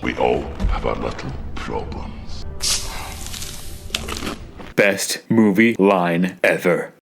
We all have our little problems. Best movie line ever.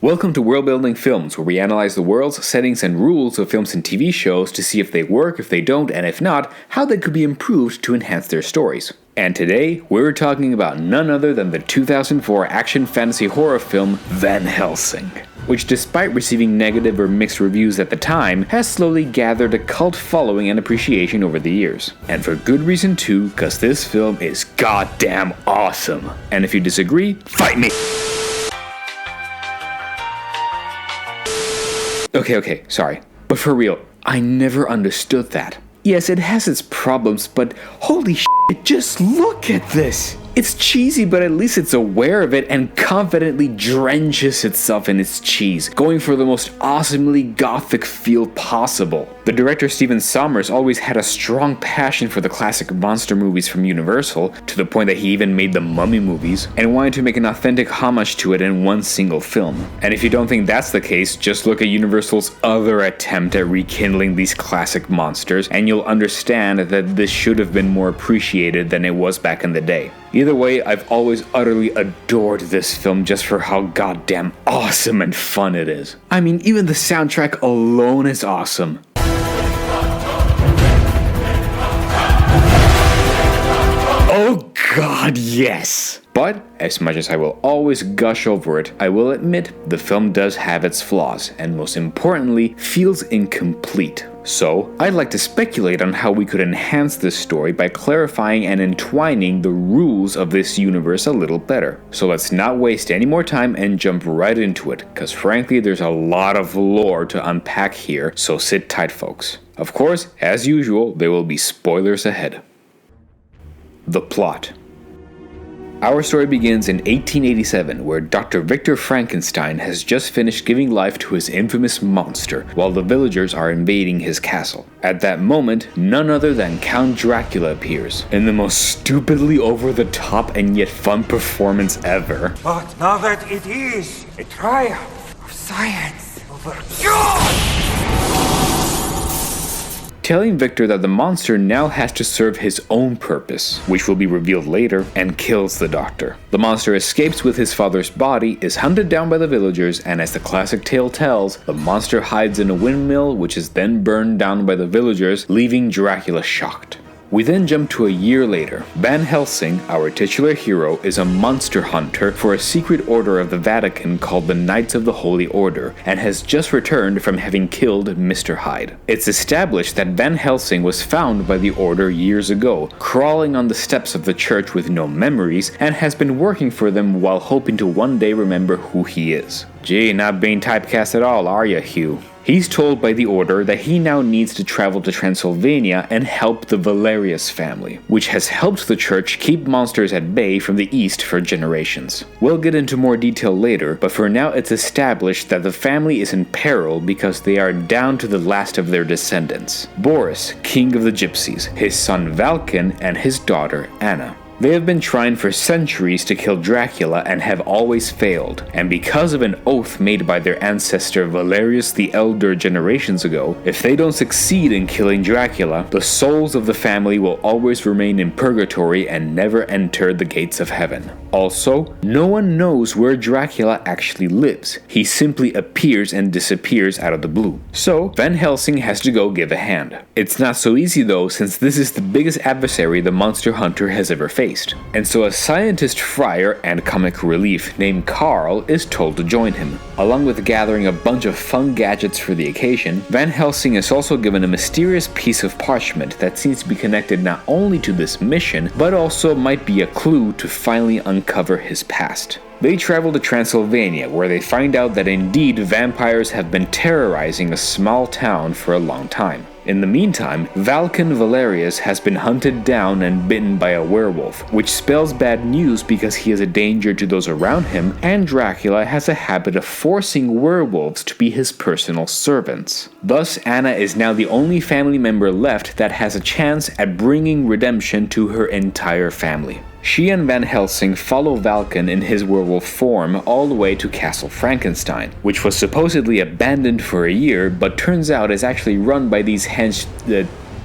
Welcome to Worldbuilding Films, where we analyze the worlds, settings, and rules of films and TV shows to see if they work, if they don't, and if not, how they could be improved to enhance their stories. And today, we're talking about none other than the 2004 action fantasy horror film Van Helsing, which despite receiving negative or mixed reviews at the time, has slowly gathered a cult following and appreciation over the years. And for good reason too, cause this film is goddamn awesome. And if you disagree, fight me! Okay, sorry. But for real, I never understood that. Yes, it has its problems, but holy shit, just look at this! It's cheesy, but at least it's aware of it and confidently drenches itself in its cheese, going for the most awesomely gothic feel possible. The director Stephen Sommers always had a strong passion for the classic monster movies from Universal, to the point that he even made the Mummy movies, and wanted to make an authentic homage to it in one single film. And if you don't think that's the case, just look at Universal's other attempt at rekindling these classic monsters, and you'll understand that this should have been more appreciated than it was back in the day. Either way, I've always utterly adored this film just for how goddamn awesome and fun it is. I mean, even the soundtrack alone is awesome. Oh god, yes! But, as much as I will always gush over it, I will admit the film does have its flaws, and most importantly, feels incomplete. So, I'd like to speculate on how we could enhance this story by clarifying and entwining the rules of this universe a little better. So let's not waste any more time and jump right into it, cause frankly there's a lot of lore to unpack here, so sit tight folks. Of course, as usual, there will be spoilers ahead. The plot. Our story begins in 1887, where Dr. Victor Frankenstein has just finished giving life to his infamous monster, while the villagers are invading his castle. At that moment, none other than Count Dracula appears, in the most stupidly over-the-top and yet fun performance ever. But now that it is a triumph of science over God! Telling Victor that the monster now has to serve his own purpose, which will be revealed later, and kills the doctor. The monster escapes with his father's body, is hunted down by the villagers, and as the classic tale tells, the monster hides in a windmill, which is then burned down by the villagers, leaving Dracula shocked. We then jump to a year later. Van Helsing, our titular hero, is a monster hunter for a secret order of the Vatican called the Knights of the Holy Order, and has just returned from having killed Mr. Hyde. It's established that Van Helsing was found by the order years ago, crawling on the steps of the church with no memories, and has been working for them while hoping to one day remember who he is. Gee, not being typecast at all, are ya, Hugh? He's told by the Order that he now needs to travel to Transylvania and help the Valerius family, which has helped the church keep monsters at bay from the east for generations. We'll get into more detail later, but for now it's established that the family is in peril because they are down to the last of their descendants: Boris, king of the gypsies, his son Valken, and his daughter Anna. They have been trying for centuries to kill Dracula and have always failed, and because of an oath made by their ancestor Valerius the Elder generations ago, if they don't succeed in killing Dracula, the souls of the family will always remain in purgatory and never enter the gates of heaven. Also, no one knows where Dracula actually lives. He simply appears and disappears out of the blue. So, Van Helsing has to go give a hand. It's not so easy though, since this is the biggest adversary the monster hunter has ever faced. And so a scientist friar and comic relief named Carl is told to join him. Along with gathering a bunch of fun gadgets for the occasion, Van Helsing is also given a mysterious piece of parchment that seems to be connected not only to this mission, but also might be a clue to finally uncover his past. They travel to Transylvania, where they find out that indeed vampires have been terrorizing a small town for a long time. In the meantime, Valken Valerius has been hunted down and bitten by a werewolf, which spells bad news because he is a danger to those around him, and Dracula has a habit of forcing werewolves to be his personal servants. Thus, Anna is now the only family member left that has a chance at bringing redemption to her entire family. She and Van Helsing follow Valken in his werewolf form all the way to Castle Frankenstein, which was supposedly abandoned for a year, but turns out is actually run by these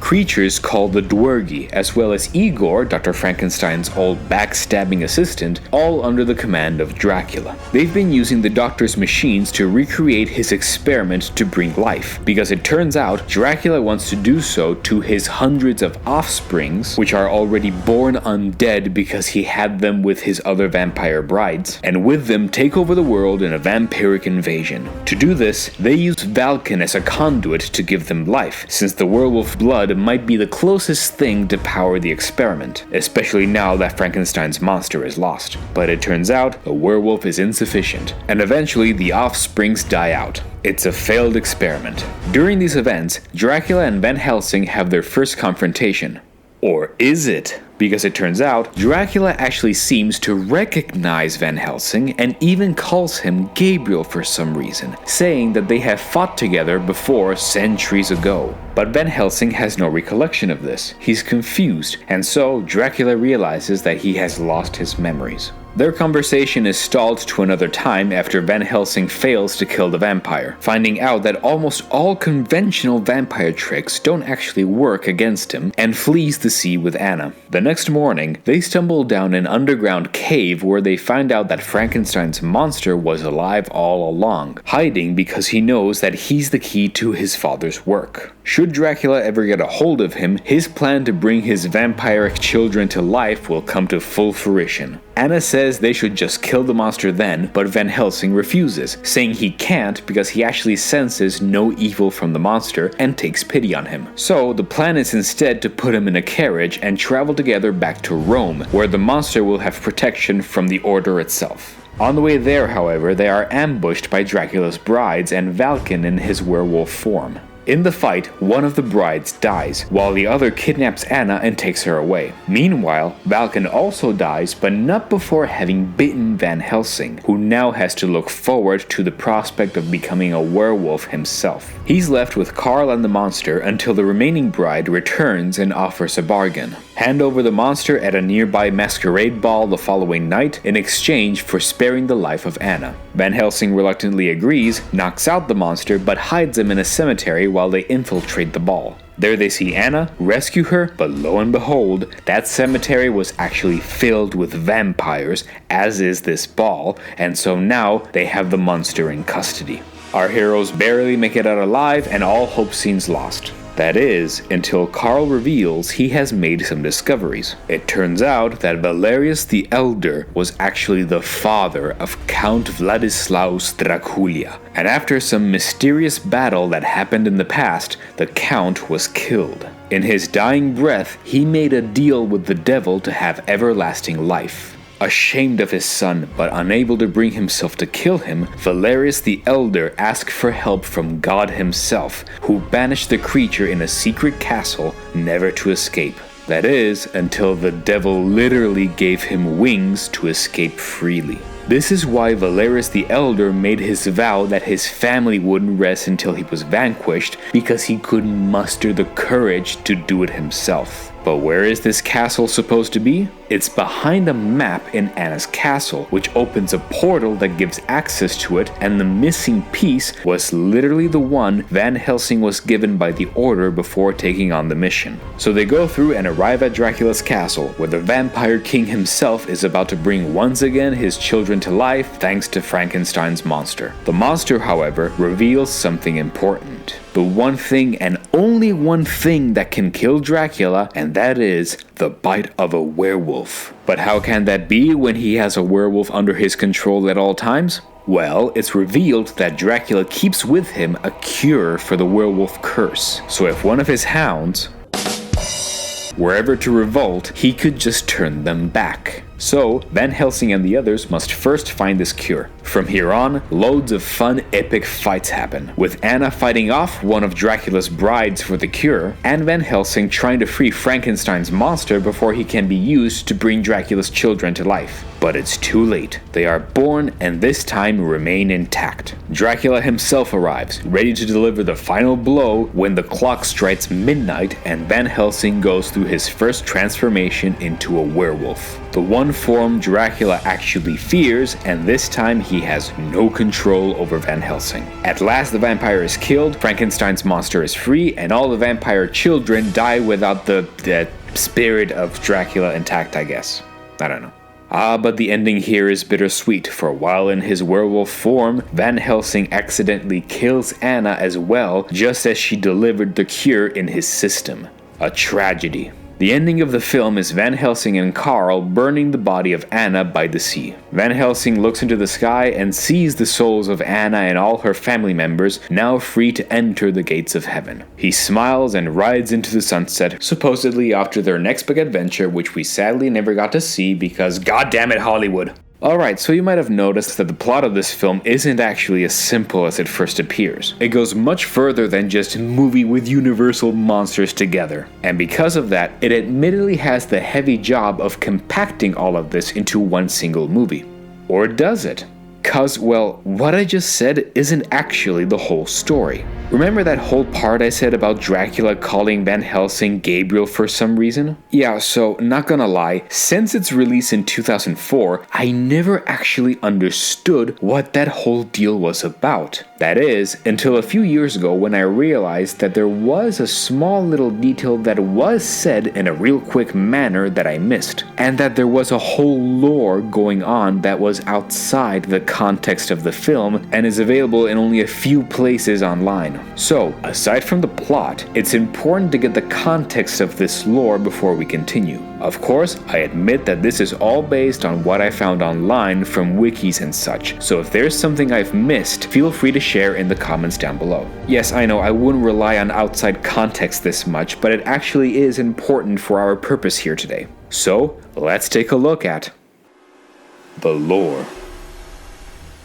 creatures called the Dwergi, as well as Igor, Dr. Frankenstein's old backstabbing assistant, all under the command of Dracula. They've been using the Doctor's machines to recreate his experiment to bring life, because it turns out Dracula wants to do so to his hundreds of offsprings, which are already born undead because he had them with his other vampire brides, and with them take over the world in a vampiric invasion. To do this, they use Valken as a conduit to give them life, since the werewolf blood might be the closest thing to power the experiment, especially now that Frankenstein's monster is lost. But it turns out a werewolf is insufficient, and eventually the offsprings die out. It's a failed experiment. During these events, Dracula and Van Helsing have their first confrontation. Or is it? Because it turns out, Dracula actually seems to recognize Van Helsing and even calls him Gabriel for some reason, saying that they have fought together before centuries ago. But Van Helsing has no recollection of this. He's confused, and so Dracula realizes that he has lost his memories. Their conversation is stalled to another time after Van Helsing fails to kill the vampire, finding out that almost all conventional vampire tricks don't actually work against him, and flees the sea with Anna. The next morning, they stumble down an underground cave where they find out that Frankenstein's monster was alive all along, hiding because he knows that he's the key to his father's work. Should Dracula ever get a hold of him, his plan to bring his vampiric children to life will come to full fruition. Anna says they should just kill the monster then, but Van Helsing refuses, saying he can't because he actually senses no evil from the monster and takes pity on him. So the plan is instead to put him in a carriage and travel together back to Rome, where the monster will have protection from the Order itself. On the way there, however, they are ambushed by Dracula's brides and Valken in his werewolf form. In the fight, one of the brides dies, while the other kidnaps Anna and takes her away. Meanwhile, Valken also dies, but not before having bitten Van Helsing, who now has to look forward to the prospect of becoming a werewolf himself. He's left with Carl and the monster until the remaining bride returns and offers a bargain. Hand over the monster at a nearby masquerade ball the following night in exchange for sparing the life of Anna. Van Helsing reluctantly agrees, knocks out the monster, but hides him in a cemetery while they infiltrate the ball. There they see Anna, rescue her, but lo and behold, that cemetery was actually filled with vampires, as is this ball, and so now they have the monster in custody. Our heroes barely make it out alive, and all hope seems lost. That is, until Carl reveals he has made some discoveries. It turns out that Valerius the Elder was actually the father of Count Vladislaus Dracula, and after some mysterious battle that happened in the past, the Count was killed. In his dying breath, he made a deal with the devil to have everlasting life. Ashamed of his son, but unable to bring himself to kill him, Valerius the Elder asked for help from God himself, who banished the creature in a secret castle, never to escape. That is, until the devil literally gave him wings to escape freely. This is why Valerius the Elder made his vow that his family wouldn't rest until he was vanquished, because he couldn't muster the courage to do it himself. But where is this castle supposed to be? It's behind a map in Anna's castle, which opens a portal that gives access to it, and the missing piece was literally the one Van Helsing was given by the Order before taking on the mission. So they go through and arrive at Dracula's castle, where the vampire king himself is about to bring once again his children to life thanks to Frankenstein's monster. The monster, however, reveals something important. The one thing and only one thing that can kill Dracula, and that is the bite of a werewolf. But how can that be when he has a werewolf under his control at all times? Well, it's revealed that Dracula keeps with him a cure for the werewolf curse. So if one of his hounds were ever to revolt, he could just turn them back. So, Van Helsing and the others must first find this cure. From here on, loads of fun, epic fights happen, with Anna fighting off one of Dracula's brides for the cure, and Van Helsing trying to free Frankenstein's monster before he can be used to bring Dracula's children to life. But it's too late. They are born and this time remain intact. Dracula himself arrives, ready to deliver the final blow when the clock strikes midnight and Van Helsing goes through his first transformation into a werewolf. The one form Dracula actually fears, and this time he has no control over Van Helsing. At last the vampire is killed, Frankenstein's monster is free, and all the vampire children die without the spirit of Dracula intact, I guess. I don't know. But the ending here is bittersweet, for while in his werewolf form, Van Helsing accidentally kills Anna as well, just as she delivered the cure in his system. A tragedy. The ending of the film is Van Helsing and Carl burning the body of Anna by the sea. Van Helsing looks into the sky and sees the souls of Anna and all her family members now free to enter the gates of heaven. He smiles and rides into the sunset, supposedly after their next big adventure, which we sadly never got to see because goddammit Hollywood. Alright, so you might have noticed that the plot of this film isn't actually as simple as it first appears. It goes much further than just a movie with universal monsters together. And because of that, it admittedly has the heavy job of compacting all of this into one single movie. Or does it? Cause, well, what I just said isn't actually the whole story. Remember that whole part I said about Dracula calling Van Helsing Gabriel for some reason? Yeah, so not gonna lie, since its release in 2004, I never actually understood what that whole deal was about. That is, until a few years ago when I realized that there was a small little detail that was said in a real quick manner that I missed, and that there was a whole lore going on that was outside the context of the film and is available in only a few places online. So, aside from the plot, it's important to get the context of this lore before we continue. Of course, I admit that this is all based on what I found online from wikis and such, so if there's something I've missed, feel free to share in the comments down below. Yes, I know I wouldn't rely on outside context this much, but it actually is important for our purpose here today. So, let's take a look at the lore.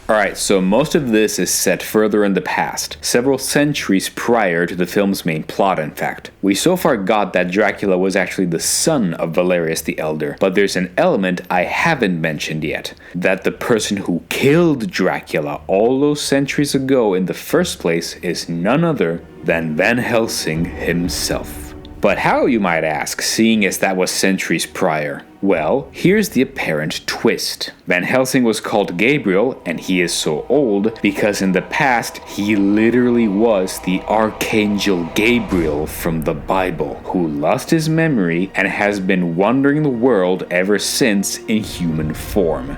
Alright, so most of this is set further in the past, several centuries prior to the film's main plot in fact. We so far got that Dracula was actually the son of Valerius the Elder, but there's an element I haven't mentioned yet, that the person who killed Dracula all those centuries ago in the first place is none other than Van Helsing himself. But how, you might ask, seeing as that was centuries prior? Well, here's the apparent twist. Van Helsing was called Gabriel, and he is so old because in the past he literally was the Archangel Gabriel from the Bible, who lost his memory and has been wandering the world ever since in human form.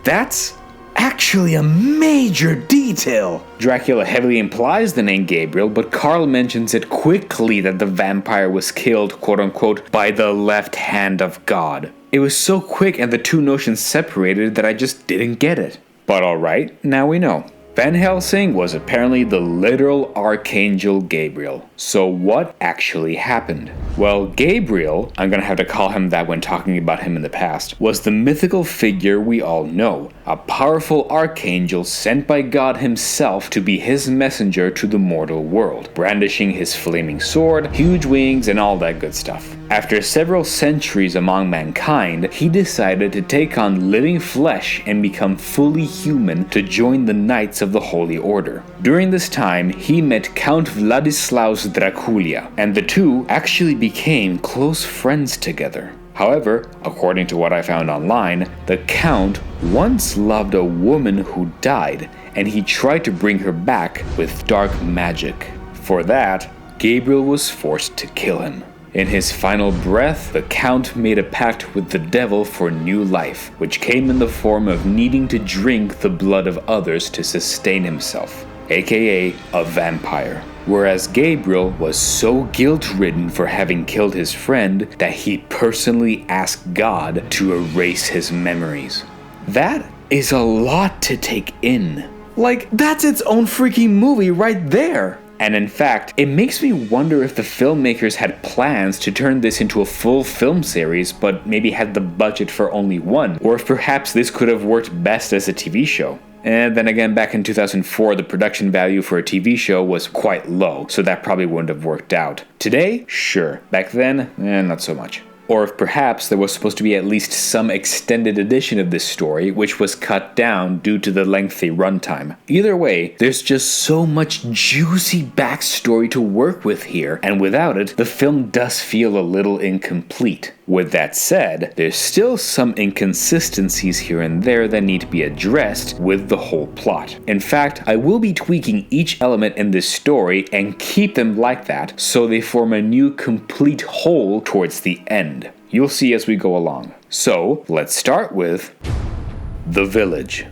That's actually a major detail! Dracula heavily implies the name Gabriel, but Carl mentions it quickly that the vampire was killed, quote-unquote, by the left hand of God. It was so quick and the two notions separated that I just didn't get it. But alright, now we know. Van Helsing was apparently the literal Archangel Gabriel. So what actually happened? Well, Gabriel, I'm gonna have to call him that when talking about him in the past, was the mythical figure we all know, a powerful archangel sent by God himself to be his messenger to the mortal world, brandishing his flaming sword, huge wings, and all that good stuff. After several centuries among mankind, he decided to take on living flesh and become fully human to join the Knights of the Holy Order. During this time, he met Count Vladislaus Dracula, and the two actually became close friends together. However, according to what I found online, the Count once loved a woman who died, and he tried to bring her back with dark magic. For that, Gabriel was forced to kill him. In his final breath, the Count made a pact with the devil for new life, which came in the form of needing to drink the blood of others to sustain himself, aka a vampire. Whereas Gabriel was so guilt-ridden for having killed his friend that he personally asked God to erase his memories. That is a lot to take in. Like, that's its own freaking movie right there. And in fact, it makes me wonder if the filmmakers had plans to turn this into a full film series, but maybe had the budget for only one, or if perhaps this could have worked best as a TV show. And then again, back in 2004, the production value for a TV show was quite low, so that probably wouldn't have worked out. Today, sure. Back then, not so much. Or if perhaps there was supposed to be at least some extended edition of this story, which was cut down due to the lengthy runtime. Either way, there's just so much juicy backstory to work with here, and without it, the film does feel a little incomplete. With that said, there's still some inconsistencies here and there that need to be addressed with the whole plot. In fact, I will be tweaking each element in this story and keep them like that so they form a new complete whole towards the end. You'll see as we go along. So, let's start with the village.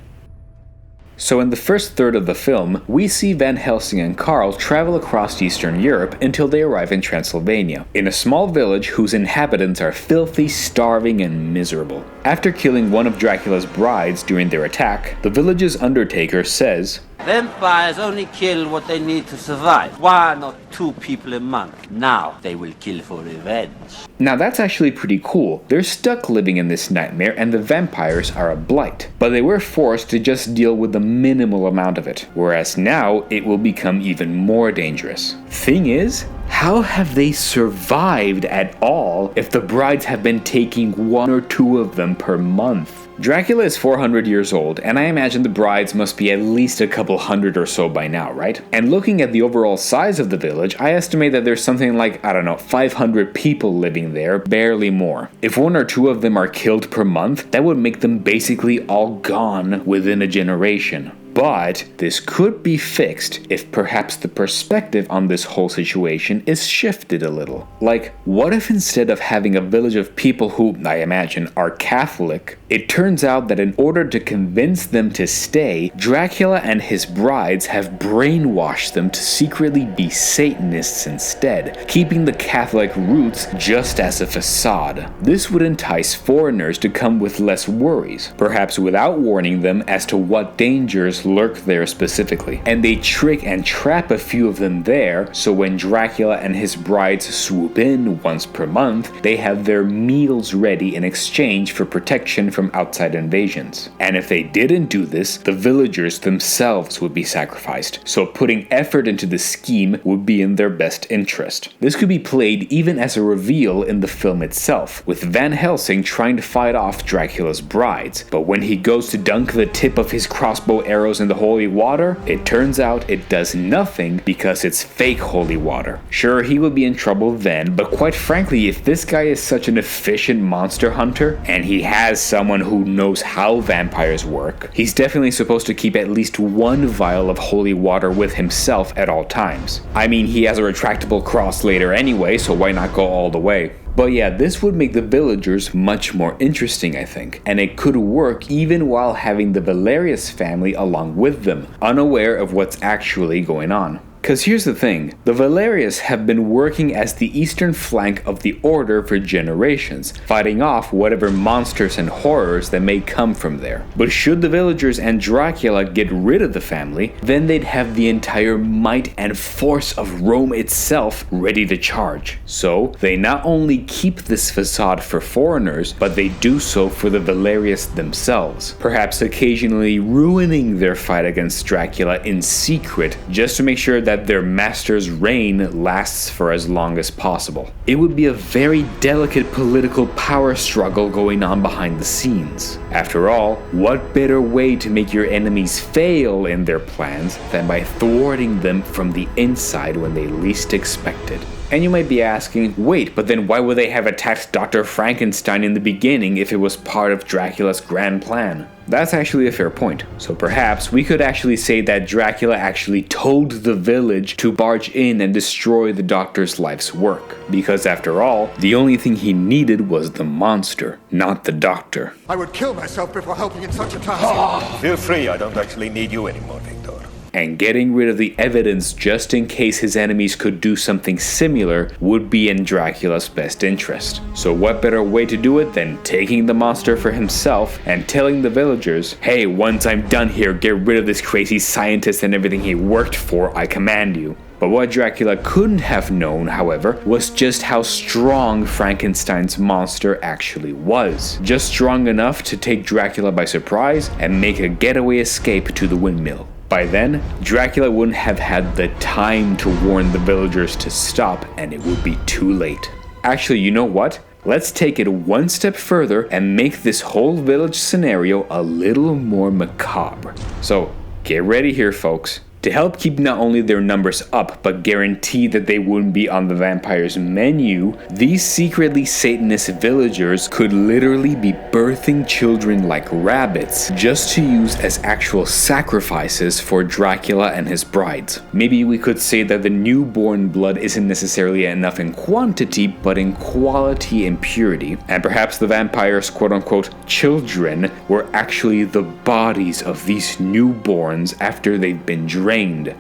So in the first third of the film, we see Van Helsing and Carl travel across Eastern Europe until they arrive in Transylvania, in a small village whose inhabitants are filthy, starving, and miserable. After killing one of Dracula's brides during their attack, the village's undertaker says, "Vampires only kill what they need to survive. 1 or 2 people a month. Now they will kill for revenge." Now that's actually pretty cool. They're stuck living in this nightmare and the vampires are a blight. But they were forced to just deal with the minimal amount of it, whereas now it will become even more dangerous. Thing is, how have they survived at all if the brides have been taking 1 or 2 of them per month? Dracula is 400 years old, and I imagine the brides must be at least a couple hundred or so by now, right? And looking at the overall size of the village, I estimate that there's something like, 500 people living there, barely more. If 1 or 2 of them are killed per month, that would make them basically all gone within a generation. But this could be fixed if perhaps the perspective on this whole situation is shifted a little. Like, what if instead of having a village of people who, I imagine, are Catholic, it turns out that in order to convince them to stay, Dracula and his brides have brainwashed them to secretly be Satanists instead, keeping the Catholic roots just as a facade. This would entice foreigners to come with less worries, perhaps without warning them as to what dangers lurk there specifically, and they trick and trap a few of them there, so when Dracula and his brides swoop in once per month, they have their meals ready in exchange for protection from outside invasions. And if they didn't do this, the villagers themselves would be sacrificed, so putting effort into the scheme would be in their best interest. This could be played even as a reveal in the film itself, with Van Helsing trying to fight off Dracula's brides, but when he goes to dunk the tip of his crossbow arrows in the holy water, it turns out it does nothing because it's fake holy water. Sure, he will be in trouble then, but quite frankly, if this guy is such an efficient monster hunter, and he has someone who knows how vampires work, he's definitely supposed to keep at least 1 vial of holy water with himself at all times. I mean, he has a retractable cross later anyway, so why not go all the way? But yeah, this would make the villagers much more interesting, I think, and it could work even while having the Valerius family along with them, unaware of what's actually going on. Cause here's the thing, the Valerius have been working as the eastern flank of the Order for generations, fighting off whatever monsters and horrors that may come from there. But should the villagers and Dracula get rid of the family, then they'd have the entire might and force of Rome itself ready to charge. So, they not only keep this facade for foreigners, but they do so for the Valerius themselves, perhaps occasionally ruining their fight against Dracula in secret just to make sure that their master's reign lasts for as long as possible. It would be a very delicate political power struggle going on behind the scenes. After all, what better way to make your enemies fail in their plans than by thwarting them from the inside when they least expect it? And you might be asking, wait, but then why would they have attacked Dr. Frankenstein in the beginning if it was part of Dracula's grand plan? That's actually a fair point. So perhaps we could actually say that Dracula actually told the village to barge in and destroy the doctor's life's work. Because after all, the only thing he needed was the monster, not the doctor. I would kill myself before helping in such a task. Feel free, I don't actually need you anymore, Victor. And getting rid of the evidence just in case his enemies could do something similar would be in Dracula's best interest. So what better way to do it than taking the monster for himself and telling the villagers, hey, once I'm done here, get rid of this crazy scientist and everything he worked for, I command you. But what Dracula couldn't have known, however, was just how strong Frankenstein's monster actually was. Just strong enough to take Dracula by surprise and make a getaway escape to the windmill. By then, Dracula wouldn't have had the time to warn the villagers to stop, and it would be too late. Actually, you know what? Let's take it one step further and make this whole village scenario a little more macabre. So, get ready here, folks. To help keep not only their numbers up, but guarantee that they wouldn't be on the vampire's menu, these secretly Satanist villagers could literally be birthing children like rabbits, just to use as actual sacrifices for Dracula and his brides. Maybe we could say that the newborn blood isn't necessarily enough in quantity, but in quality and purity, and perhaps the vampire's quote-unquote children were actually the bodies of these newborns after they've been drained,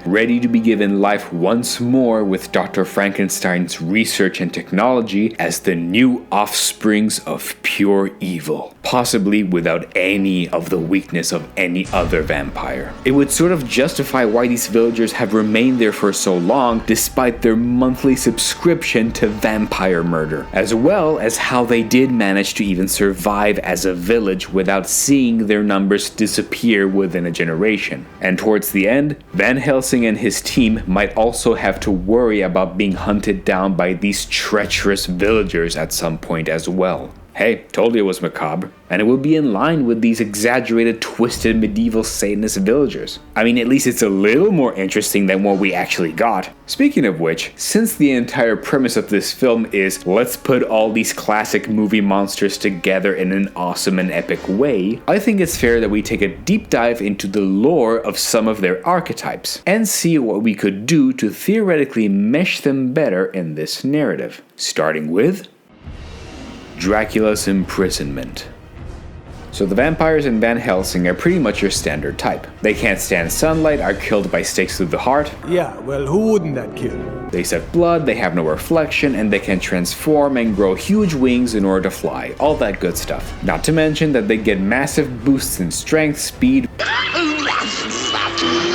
ready to be given life once more with Dr. Frankenstein's research and technology as the new offsprings of pure evil, possibly without any of the weakness of any other vampire. It would sort of justify why these villagers have remained there for so long despite their monthly subscription to vampire murder, as well as how they did manage to even survive as a village without seeing their numbers disappear within a generation. And towards the end, Van Helsing and his team might also have to worry about being hunted down by these treacherous villagers at some point as well. Hey, told you it was macabre, and it would be in line with these exaggerated, twisted medieval Satanist villagers. I mean, at least it's a little more interesting than what we actually got. Speaking of which, since the entire premise of this film is let's put all these classic movie monsters together in an awesome and epic way, I think it's fair that we take a deep dive into the lore of some of their archetypes, and see what we could do to theoretically mesh them better in this narrative. Starting with Dracula's imprisonment. So the vampires in Van Helsing are pretty much your standard type. They can't stand sunlight, are killed by stakes through the heart. Yeah, well, who wouldn't that kill? They suck blood, they have no reflection, and they can transform and grow huge wings in order to fly. All that good stuff. Not to mention that they get massive boosts in strength, speed,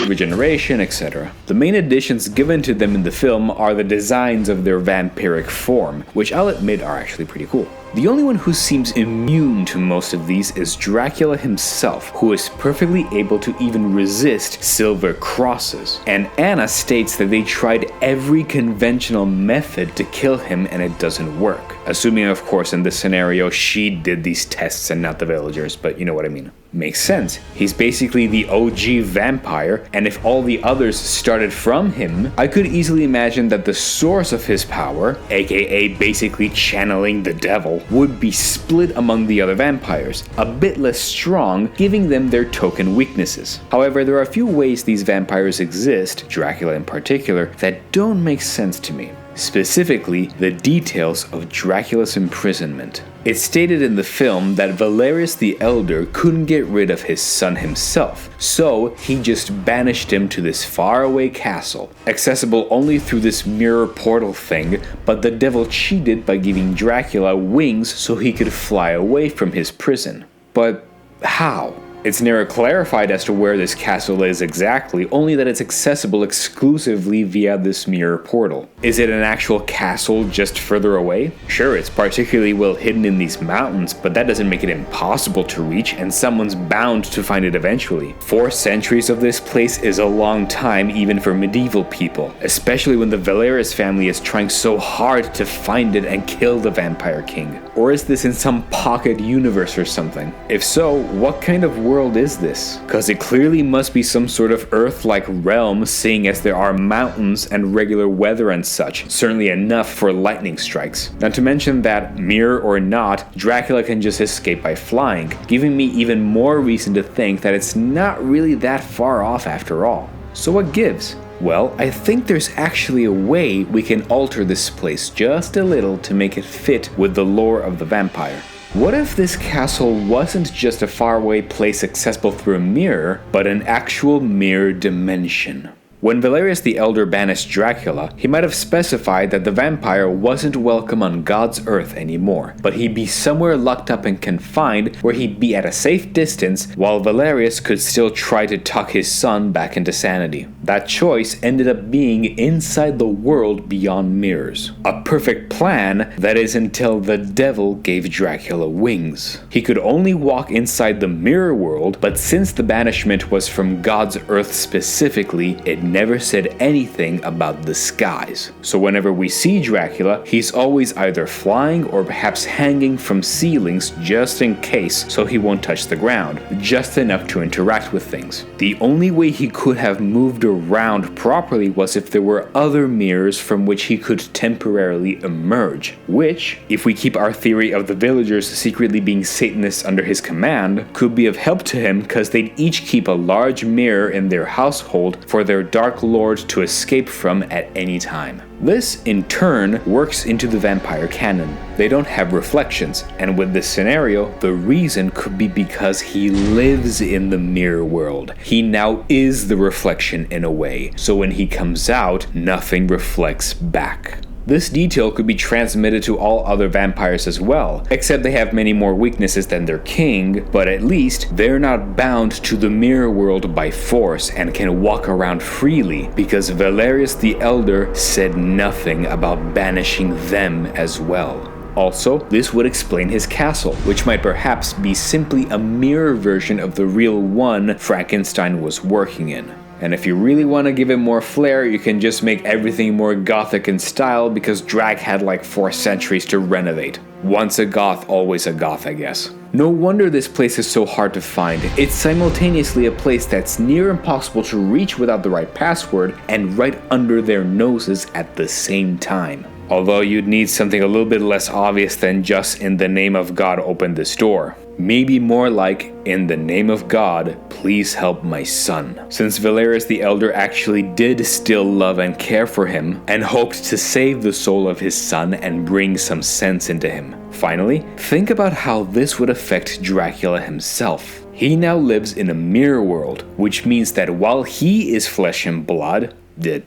regeneration, etc. The main additions given to them in the film are the designs of their vampiric form, which I'll admit are actually pretty cool. The only one who seems immune to most of these is Dracula himself, who is perfectly able to even resist silver crosses. And Anna states that they tried every conventional method to kill him and it doesn't work. Assuming, of course, in this scenario she did these tests and not the villagers, but you know what I mean. Makes sense. He's basically the OG vampire, and if all the others started from him, I could easily imagine that the source of his power, aka basically channeling the devil, would be split among the other vampires, a bit less strong, giving them their token weaknesses. However, there are a few ways these vampires exist, Dracula in particular, that don't make sense to me. Specifically, the details of Dracula's imprisonment. It's stated in the film that Valerius the Elder couldn't get rid of his son himself, so he just banished him to this faraway castle, accessible only through this mirror portal thing, but the devil cheated by giving Dracula wings so he could fly away from his prison. But how? It's never clarified as to where this castle is exactly, only that it's accessible exclusively via this mirror portal. Is it an actual castle just further away? Sure, it's particularly well hidden in these mountains, but that doesn't make it impossible to reach, and someone's bound to find it eventually. 4 centuries of this place is a long time even for medieval people, especially when the Valerius family is trying so hard to find it and kill the Vampire King. Or is this in some pocket universe or something? If so, what kind of world is this? Cause it clearly must be some sort of Earth-like realm, seeing as there are mountains and regular weather and such, certainly enough for lightning strikes. Not to mention that, mirror or not, Dracula can just escape by flying, giving me even more reason to think that it's not really that far off after all. So what gives? Well, I think there's actually a way we can alter this place just a little to make it fit with the lore of the vampire. What if this castle wasn't just a faraway place accessible through a mirror, but an actual mirror dimension? When Valerius the Elder banished Dracula, he might have specified that the vampire wasn't welcome on God's earth anymore, but he'd be somewhere locked up and confined where he'd be at a safe distance while Valerius could still try to talk his son back into sanity. That choice ended up being inside the world beyond mirrors. A perfect plan, that is, until the devil gave Dracula wings. He could only walk inside the mirror world, but since the banishment was from God's earth specifically, it never said anything about the skies. So whenever we see Dracula, he's always either flying or perhaps hanging from ceilings just in case, so he won't touch the ground, just enough to interact with things. The only way he could have moved around properly was if there were other mirrors from which he could temporarily emerge, which, if we keep our theory of the villagers secretly being Satanists under his command, could be of help to him because they'd each keep a large mirror in their household for their Dark Lord to escape from at any time. This, in turn, works into the vampire canon. They don't have reflections, and with this scenario, the reason could be because he lives in the mirror world. He now is the reflection in a way, so when he comes out, nothing reflects back. This detail could be transmitted to all other vampires as well, except they have many more weaknesses than their king, but at least they're not bound to the mirror world by force and can walk around freely because Valerius the Elder said nothing about banishing them as well. Also, this would explain his castle, which might perhaps be simply a mirror version of the real one Frankenstein was working in. And if you really want to give it more flair, you can just make everything more gothic in style because Drac had like 4 centuries to renovate. Once a goth, always a goth, I guess. No wonder this place is so hard to find. It's simultaneously a place that's near impossible to reach without the right password and right under their noses at the same time. Although you'd need something a little bit less obvious than just "in the name of God open this door." Maybe more like, "In the name of God, please help my son." Since Valerius the Elder actually did still love and care for him, and hoped to save the soul of his son and bring some sense into him. Finally, think about how this would affect Dracula himself. He now lives in a mirror world, which means that while he is flesh and blood,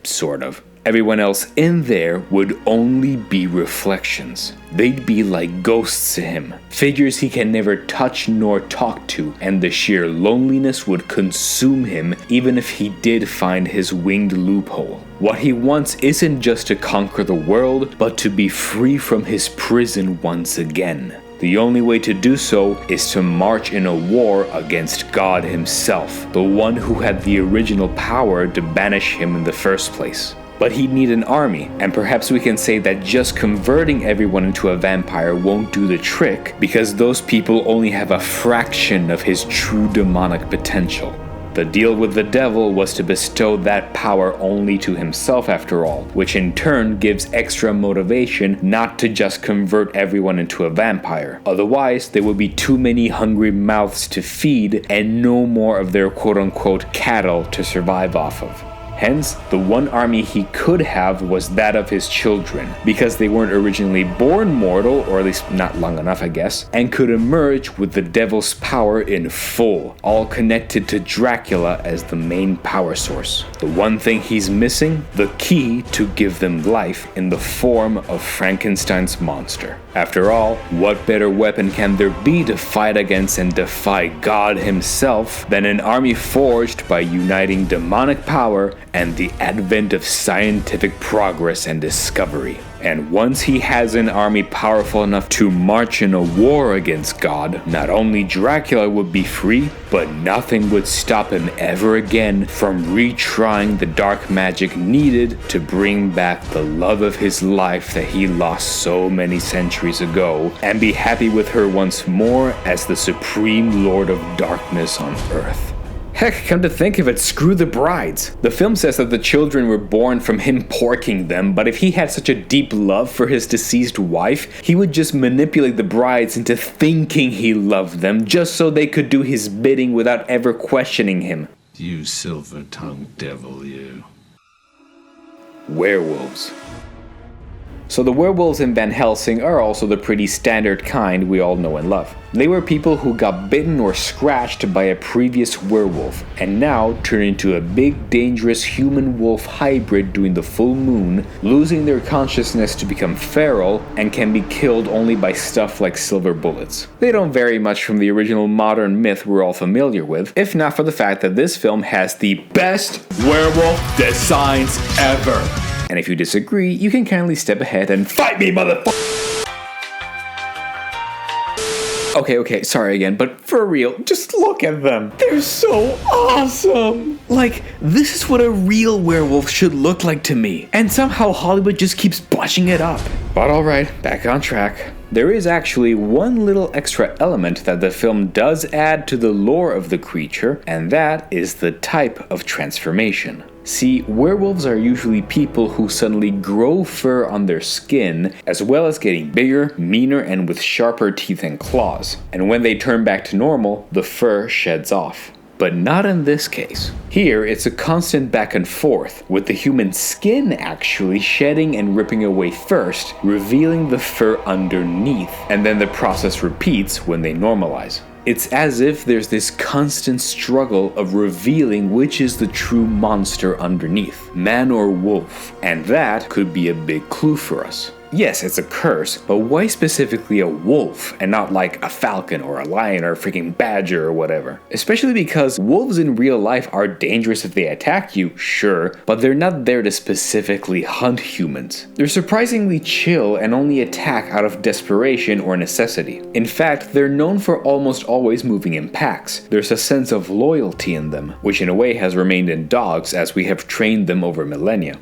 sort of, everyone else in there would only be reflections. They'd be like ghosts to him, figures he can never touch nor talk to, and the sheer loneliness would consume him even if he did find his winged loophole. What he wants isn't just to conquer the world, but to be free from his prison once again. The only way to do so is to march in a war against God himself, the one who had the original power to banish him in the first place. But he'd need an army, and perhaps we can say that just converting everyone into a vampire won't do the trick, because those people only have a fraction of his true demonic potential. The deal with the devil was to bestow that power only to himself after all, which in turn gives extra motivation not to just convert everyone into a vampire. Otherwise, there would be too many hungry mouths to feed and no more of their quote-unquote cattle to survive off of. Hence, the one army he could have was that of his children, because they weren't originally born mortal, or at least not long enough I guess, and could emerge with the devil's power in full, all connected to Dracula as the main power source. The one thing he's missing? The key to give them life in the form of Frankenstein's monster. After all, what better weapon can there be to fight against and defy God himself than an army forged by uniting demonic power and the advent of scientific progress and discovery? And once he has an army powerful enough to march in a war against God, not only Dracula would be free, but nothing would stop him ever again from retrying the dark magic needed to bring back the love of his life that he lost so many centuries ago, and be happy with her once more as the supreme Lord of Darkness on Earth. Heck, come to think of it, screw the brides. The film says that the children were born from him porking them, but if he had such a deep love for his deceased wife, he would just manipulate the brides into thinking he loved them just so they could do his bidding without ever questioning him. You silver-tongued devil, you. Werewolves. So the werewolves in Van Helsing are also the pretty standard kind we all know and love. They were people who got bitten or scratched by a previous werewolf, and now turn into a big dangerous human-wolf hybrid during the full moon, losing their consciousness to become feral, and can be killed only by stuff like silver bullets. They don't vary much from the original modern myth we're all familiar with, if not for the fact that this film has the best werewolf designs ever. And if you disagree, you can kindly step ahead and fight me, motherfucker! Okay, sorry again, but for real, just look at them. They're so awesome! Like, this is what a real werewolf should look like to me. And somehow Hollywood just keeps botching it up. But alright, back on track. There is actually one little extra element that the film does add to the lore of the creature, and that is the type of transformation. See, werewolves are usually people who suddenly grow fur on their skin, as well as getting bigger, meaner, and with sharper teeth and claws. And when they turn back to normal, the fur sheds off. But not in this case. Here, it's a constant back and forth, with the human skin actually shedding and ripping away first, revealing the fur underneath, and then the process repeats when they normalize. It's as if there's this constant struggle of revealing which is the true monster underneath, man or wolf, and that could be a big clue for us. Yes, it's a curse, but why specifically a wolf and not like a falcon or a lion or a freaking badger or whatever? Especially because wolves in real life are dangerous if they attack you, sure, but they're not there to specifically hunt humans. They're surprisingly chill and only attack out of desperation or necessity. In fact, they're known for almost always moving in packs. There's a sense of loyalty in them, which in a way has remained in dogs as we have trained them over millennia.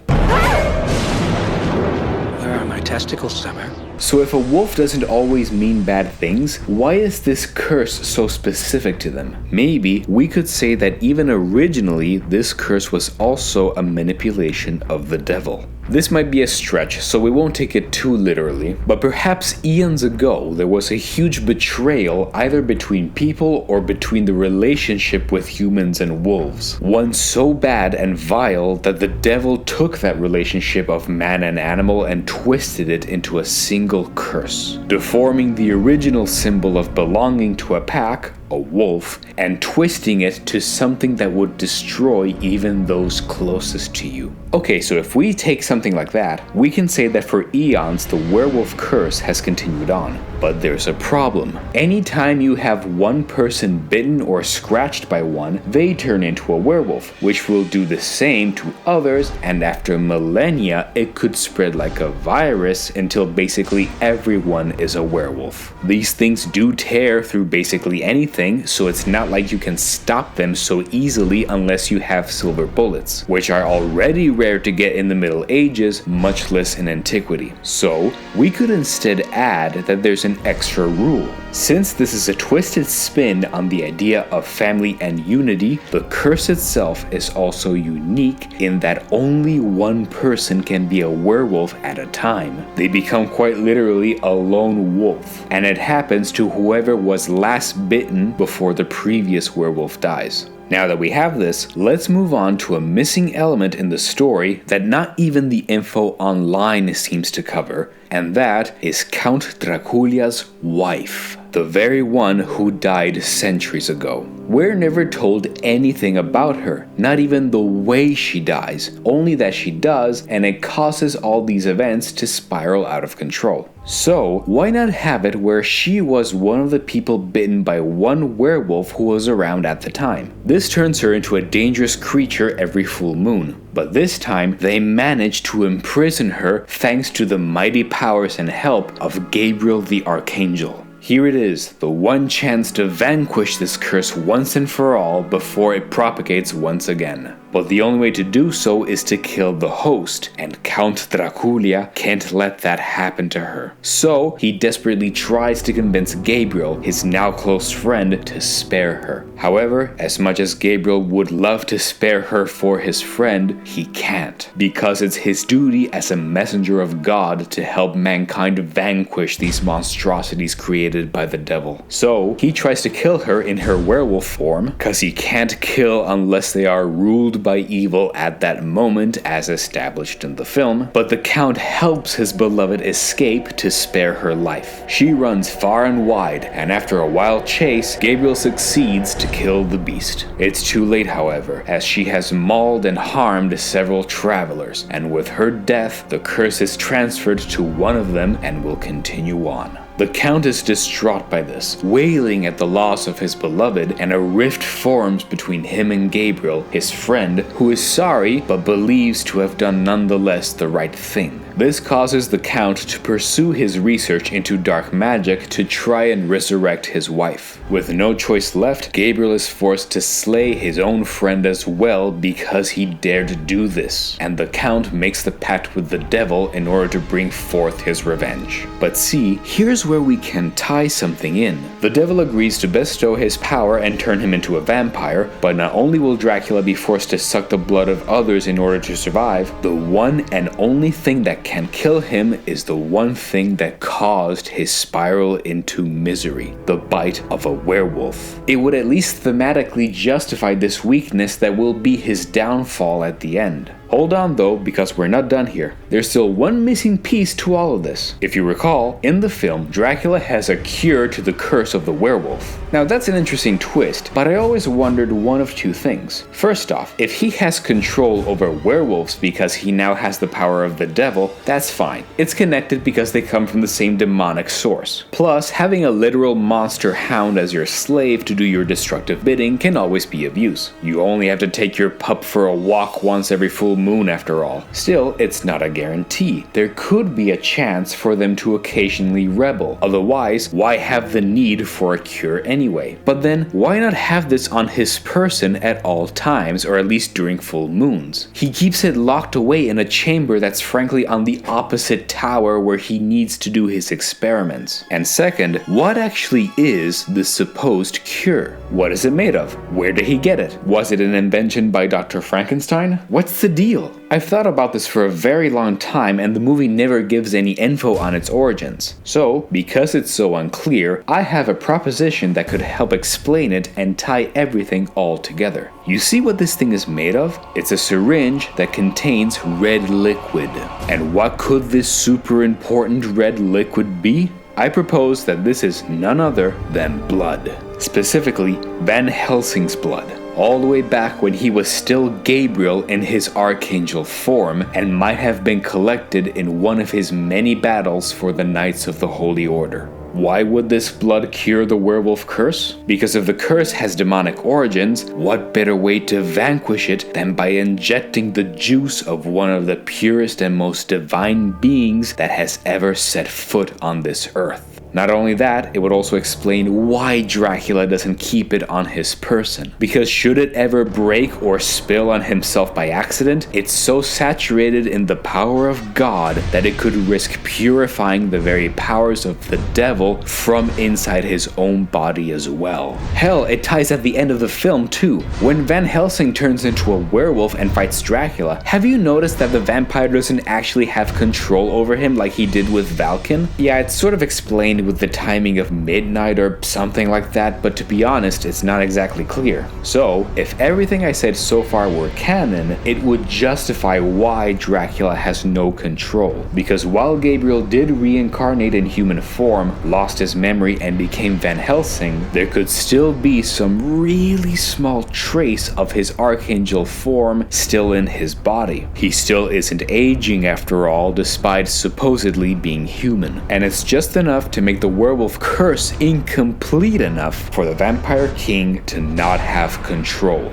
Testicles summer. So if a wolf doesn't always mean bad things, why is this curse so specific to them? Maybe we could say that even originally this curse was also a manipulation of the devil. This might be a stretch, so we won't take it too literally, but perhaps eons ago there was a huge betrayal either between people or between the relationship with humans and wolves. One so bad and vile that the devil took that relationship of man and animal and twisted it into a single curse, deforming the original symbol of belonging to a pack, a wolf, and twisting it to something that would destroy even those closest to you. Okay, so if we take something like that, we can say that for eons the werewolf curse has continued on. But there's a problem. Anytime you have one person bitten or scratched by one, they turn into a werewolf, which will do the same to others, and after millennia it could spread like a virus until basically everyone is a werewolf. These things do tear through basically anything, so it's not like you can stop them so easily unless you have silver bullets, which are already rare to get in the Middle Ages, much less in antiquity. So we could instead add that there's an extra rule. Since this is a twisted spin on the idea of family and unity, the curse itself is also unique in that only one person can be a werewolf at a time. They become quite literally a lone wolf, and it happens to whoever was last bitten before the previous werewolf dies. Now that we have this, let's move on to a missing element in the story that not even the info online seems to cover, and that is Count Dracula's wife, the very one who died centuries ago. We're never told anything about her, not even the way she dies, only that she does, and it causes all these events to spiral out of control. So, why not have it where she was one of the people bitten by one werewolf who was around at the time? This turns her into a dangerous creature every full moon. But this time, they managed to imprison her thanks to the mighty powers and help of Gabriel the Archangel. Here it is, the one chance to vanquish this curse once and for all before it propagates once again. But the only way to do so is to kill the host, and Count Dracula can't let that happen to her. So he desperately tries to convince Gabriel, his now close friend, to spare her. However, as much as Gabriel would love to spare her for his friend, he can't, because it's his duty as a messenger of God to help mankind vanquish these monstrosities created by the devil. So he tries to kill her in her werewolf form, cause he can't kill unless they are ruled by evil at that moment as established in the film, but the Count helps his beloved escape to spare her life. She runs far and wide, and after a wild chase, Gabriel succeeds to kill the beast. It's too late, however, as she has mauled and harmed several travelers, and with her death, the curse is transferred to one of them and will continue on. The Count is distraught by this, wailing at the loss of his beloved, and a rift forms between him and Gabriel, his friend, who is sorry but believes to have done nonetheless the right thing. This causes the Count to pursue his research into dark magic to try and resurrect his wife. With no choice left, Gabriel is forced to slay his own friend as well because he dared do this, and the Count makes the pact with the devil in order to bring forth his revenge. But see, here's where we can tie something in. The devil agrees to bestow his power and turn him into a vampire, but not only will Dracula be forced to suck the blood of others in order to survive, the one and only thing that can kill him is the one thing that caused his spiral into misery, the bite of a werewolf. It would at least thematically justify this weakness that will be his downfall at the end. Hold on though, because we're not done here. There's still one missing piece to all of this. If you recall, in the film, Dracula has a cure to the curse of the werewolf. Now that's an interesting twist, but I always wondered one of two things. First off, if he has control over werewolves because he now has the power of the devil, that's fine. It's connected because they come from the same demonic source. Plus, having a literal monster hound as your slave to do your destructive bidding can always be of use. You only have to take your pup for a walk once every full moon after all. Still, it's not a guarantee. There could be a chance for them to occasionally rebel. Otherwise, why have the need for a cure anyway? But then, why not have this on his person at all times, or at least during full moons? He keeps it locked away in a chamber that's frankly on the opposite tower where he needs to do his experiments. And second, what actually is the supposed cure? What is it made of? Where did he get it? Was it an invention by Dr. Frankenstein? What's the deal? I've thought about this for a very long time, and the movie never gives any info on its origins. So, because it's so unclear, I have a proposition that could help explain it and tie everything all together. You see what this thing is made of? It's a syringe that contains red liquid. And what could this super important red liquid be? I propose that this is none other than blood. Specifically, Van Helsing's blood. All the way back when he was still Gabriel in his archangel form and might have been collected in one of his many battles for the Knights of the Holy Order. Why would this blood cure the werewolf curse? Because if the curse has demonic origins, what better way to vanquish it than by injecting the juice of one of the purest and most divine beings that has ever set foot on this earth? Not only that, it would also explain why Dracula doesn't keep it on his person. Because should it ever break or spill on himself by accident, it's so saturated in the power of God that it could risk purifying the very powers of the devil from inside his own body as well. Hell, it ties at the end of the film too. When Van Helsing turns into a werewolf and fights Dracula, have you noticed that the vampire doesn't actually have control over him like he did with Valken? Yeah, it's sort of explained with the timing of midnight or something like that, but to be honest, it's not exactly clear. So, if everything I said so far were canon, it would justify why Dracula has no control. Because while Gabriel did reincarnate in human form, lost his memory, and became Van Helsing, there could still be some really small trace of his archangel form still in his body. He still isn't aging after all, despite supposedly being human. And it's just enough to make the werewolf curse incomplete enough for the Vampire King to not have control.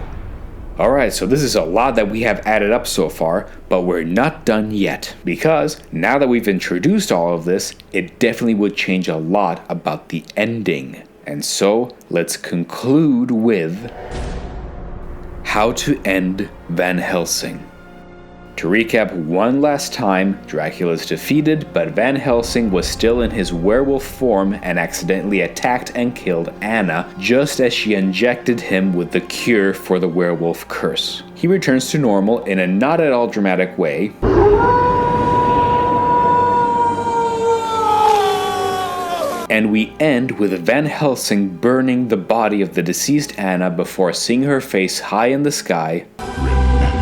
Alright, so this is a lot that we have added up so far, but we're not done yet. Because now that we've introduced all of this, it definitely would change a lot about the ending. And so, let's conclude with how to end Van Helsing. To recap one last time, Dracula is defeated, but Van Helsing was still in his werewolf form and accidentally attacked and killed Anna just as she injected him with the cure for the werewolf curse. He returns to normal in a not at all dramatic way. And we end with Van Helsing burning the body of the deceased Anna before seeing her face high in the sky. Remember.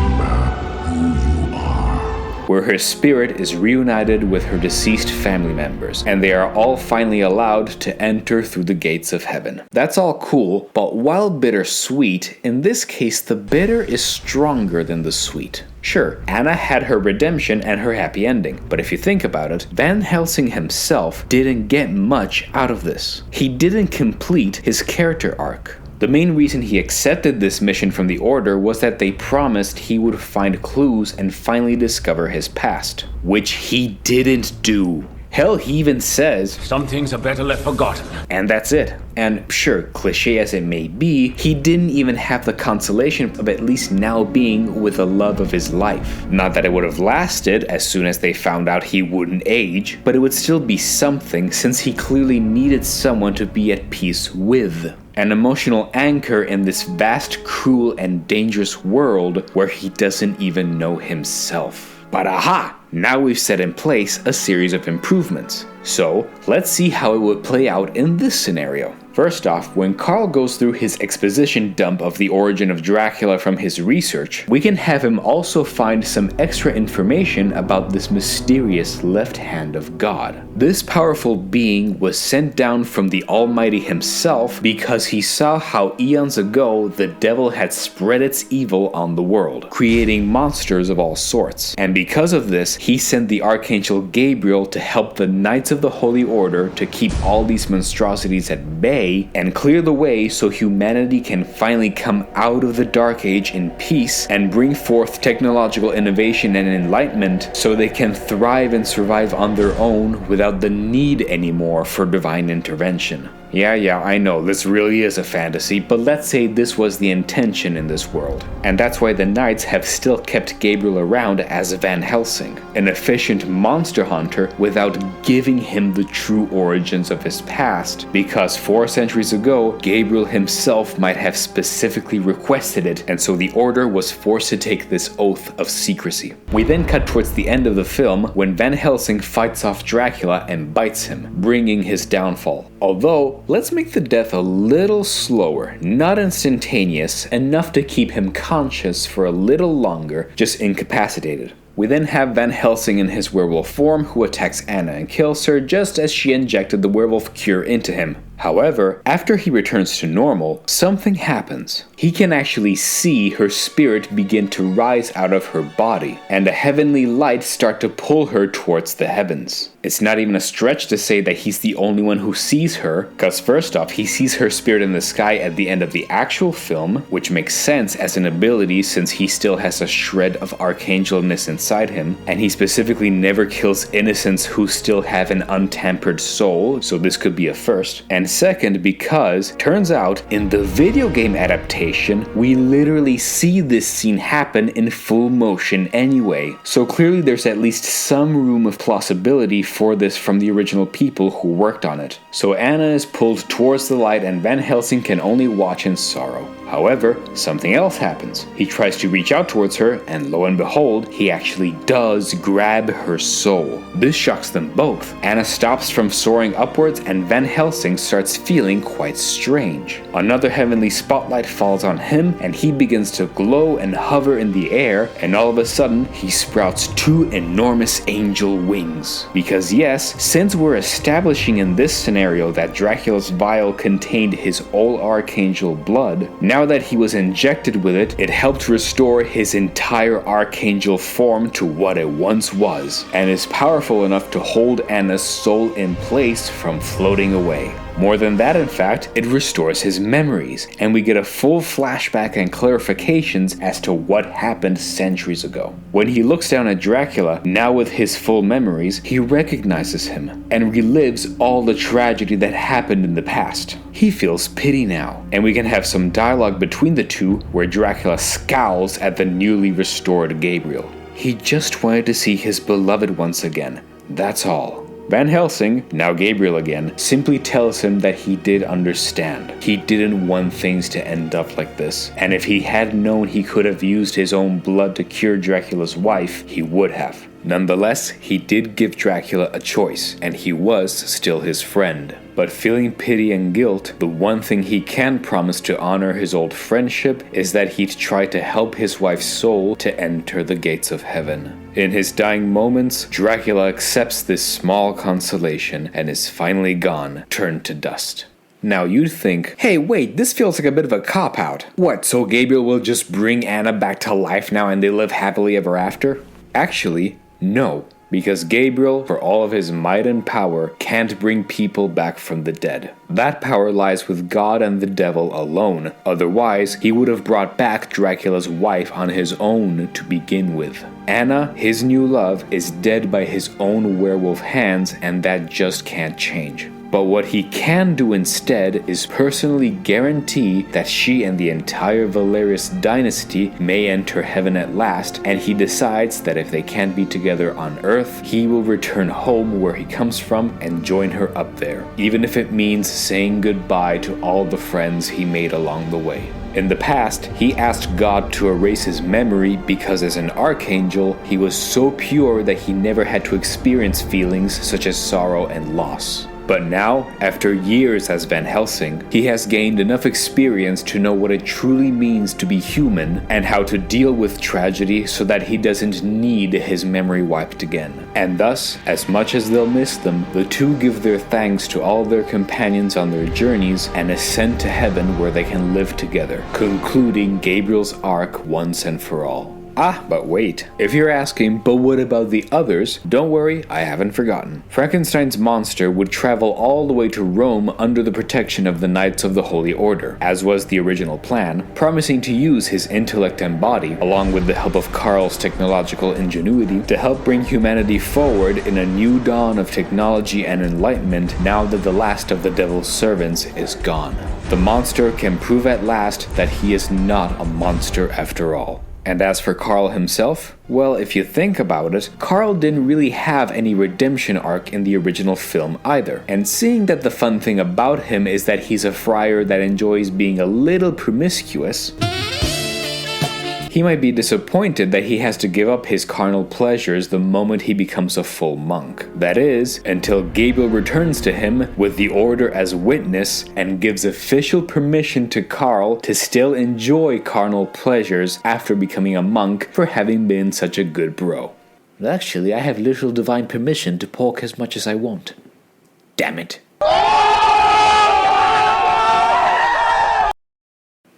where her spirit is reunited with her deceased family members, and they are all finally allowed to enter through the gates of heaven. That's all cool, but while bittersweet, in this case the bitter is stronger than the sweet. Sure, Anna had her redemption and her happy ending, but if you think about it, Van Helsing himself didn't get much out of this. He didn't complete his character arc. The main reason he accepted this mission from the Order was that they promised he would find clues and finally discover his past, which he didn't do. Hell, he even says, Some things are better left forgotten. and that's it. And sure, cliche as it may be, he didn't even have the consolation of at least now being with the love of his life. Not that it would have lasted as soon as they found out he wouldn't age, but it would still be something since he clearly needed someone to be at peace with. An emotional anchor in this vast, cruel, and dangerous world where he doesn't even know himself. But aha! Now we've set in place a series of improvements. So, let's see how it would play out in this scenario. First off, when Carl goes through his exposition dump of the origin of Dracula from his research, we can have him also find some extra information about this mysterious left hand of God. This powerful being was sent down from the Almighty himself because he saw how eons ago the devil had spread its evil on the world, creating monsters of all sorts. And because of this, he sent the Archangel Gabriel to help the Knights of the Holy Order to keep all these monstrosities at bay and clear the way so humanity can finally come out of the Dark Age in peace and bring forth technological innovation and enlightenment so they can thrive and survive on their own without the need anymore for divine intervention. Yeah, I know, this really is a fantasy, but let's say this was the intention in this world. And that's why the Knights have still kept Gabriel around as Van Helsing, an efficient monster hunter without giving him the true origins of his past, because 4 centuries ago, Gabriel himself might have specifically requested it, and so the Order was forced to take this oath of secrecy. We then cut towards the end of the film when Van Helsing fights off Dracula and bites him, bringing his downfall. Although, let's make the death a little slower, not instantaneous, enough to keep him conscious for a little longer, just incapacitated. We then have Van Helsing in his werewolf form who attacks Anna and kills her just as she injected the werewolf cure into him. However, after he returns to normal, something happens. He can actually see her spirit begin to rise out of her body, and a heavenly light start to pull her towards the heavens. It's not even a stretch to say that he's the only one who sees her, cause first off, he sees her spirit in the sky at the end of the actual film, which makes sense as an ability since he still has a shred of archangelness inside him, and he specifically never kills innocents who still have an untampered soul, so this could be a first. And second, because turns out in the video game adaptation, we literally see this scene happen in full motion anyway. So clearly there's at least some room of plausibility for this from the original people who worked on it. So Anna is pulled towards the light and Van Helsing can only watch in sorrow. However, something else happens. He tries to reach out towards her, and lo and behold, he actually does grab her soul. This shocks them both. Anna stops from soaring upwards, and Van Helsing starts feeling quite strange. Another heavenly spotlight falls on him, and he begins to glow and hover in the air, and all of a sudden, he sprouts 2 enormous angel wings. Because yes, since we're establishing in this scenario that Dracula's vial contained his old archangel blood, now that he was injected with it, it helped restore his entire archangel form to what it once was, and is powerful enough to hold Anna's soul in place from floating away. More than that, in fact, it restores his memories, and we get a full flashback and clarifications as to what happened centuries ago. When he looks down at Dracula, now with his full memories, he recognizes him, and relives all the tragedy that happened in the past. He feels pity now, and we can have some dialogue between the two where Dracula scowls at the newly restored Gabriel. He just wanted to see his beloved once again, that's all. Van Helsing, now Gabriel again, simply tells him that he did understand. He didn't want things to end up like this, and if he had known he could have used his own blood to cure Dracula's wife, he would have. Nonetheless, he did give Dracula a choice, and he was still his friend. But feeling pity and guilt, the one thing he can promise to honor his old friendship is that he'd try to help his wife's soul to enter the gates of heaven. In his dying moments, Dracula accepts this small consolation and is finally gone, turned to dust. Now you'd think, hey wait, this feels like a bit of a cop-out. What, so Gabriel will just bring Anna back to life now and they live happily ever after? Actually, no. Because Gabriel, for all of his might and power, can't bring people back from the dead. That power lies with God and the devil alone. Otherwise, he would have brought back Dracula's wife on his own to begin with. Anna, his new love, is dead by his own werewolf hands, and that just can't change. But what he can do instead is personally guarantee that she and the entire Valerius dynasty may enter heaven at last, and he decides that if they can't be together on Earth, he will return home where he comes from and join her up there, even if it means saying goodbye to all the friends he made along the way. In the past, he asked God to erase his memory because as an archangel, he was so pure that he never had to experience feelings such as sorrow and loss. But now, after years as Van Helsing, he has gained enough experience to know what it truly means to be human and how to deal with tragedy so that he doesn't need his memory wiped again. And thus, as much as they'll miss them, the two give their thanks to all their companions on their journeys and ascend to heaven where they can live together, concluding Gabriel's arc once and for all. Ah, but wait. If you're asking, but what about the others? Don't worry, I haven't forgotten. Frankenstein's monster would travel all the way to Rome under the protection of the Knights of the Holy Order, as was the original plan, promising to use his intellect and body, along with the help of Karl's technological ingenuity, to help bring humanity forward in a new dawn of technology and enlightenment now that the last of the devil's servants is gone. The monster can prove at last that he is not a monster after all. And as for Karl himself, well, if you think about it, Karl didn't really have any redemption arc in the original film either. And seeing that the fun thing about him is that he's a friar that enjoys being a little promiscuous, he might be disappointed that he has to give up his carnal pleasures the moment he becomes a full monk. That is, until Gabriel returns to him with the Order as witness and gives official permission to Karl to still enjoy carnal pleasures after becoming a monk for having been such a good bro. Actually, I have literal divine permission to pork as much as I want. Damn it.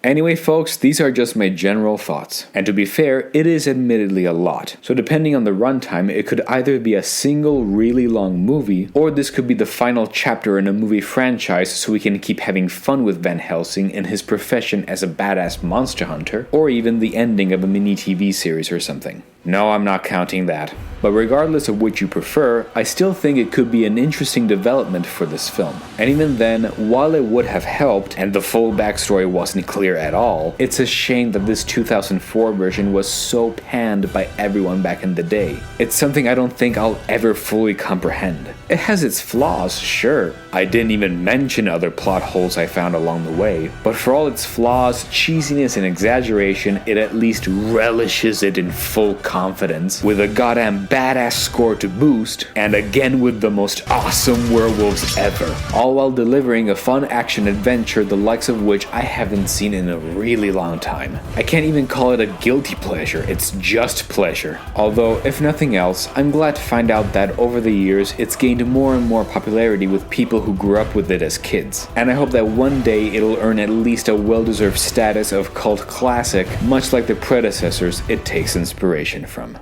Anyway folks, these are just my general thoughts. And to be fair, it is admittedly a lot. So depending on the runtime, it could either be a single really long movie, or this could be the final chapter in a movie franchise so we can keep having fun with Van Helsing in his profession as a badass monster hunter, or even the ending of a mini TV series or something. No, I'm not counting that. But regardless of which you prefer, I still think it could be an interesting development for this film. And even then, while it would have helped and the full backstory wasn't clear at all, it's a shame that this 2004 version was so panned by everyone back in the day. It's something I don't think I'll ever fully comprehend. It has its flaws, sure. I didn't even mention other plot holes I found along the way, but for all its flaws, cheesiness and exaggeration, it at least relishes it in full confidence, with a goddamn badass score to boost, and again with the most awesome werewolves ever, all while delivering a fun action adventure the likes of which I haven't seen in a really long time. I can't even call it a guilty pleasure, it's just pleasure. Although, if nothing else, I'm glad to find out that over the years it's gained more and more popularity with people who grew up with it as kids, and I hope that one day it'll earn at least a well-deserved status of cult classic, much like the predecessors it takes inspiration from.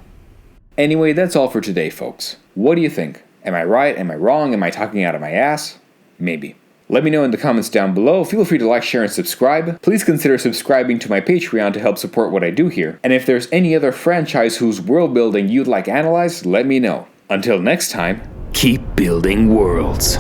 Anyway, that's all for today, folks. What do you think? Am I right? Am I wrong? Am I talking out of my ass? Maybe. Let me know in the comments down below. Feel free to like, share, and subscribe. Please consider subscribing to my Patreon to help support what I do here. And if there's any other franchise whose world building you'd like analyzed, let me know. Until next time, keep building worlds.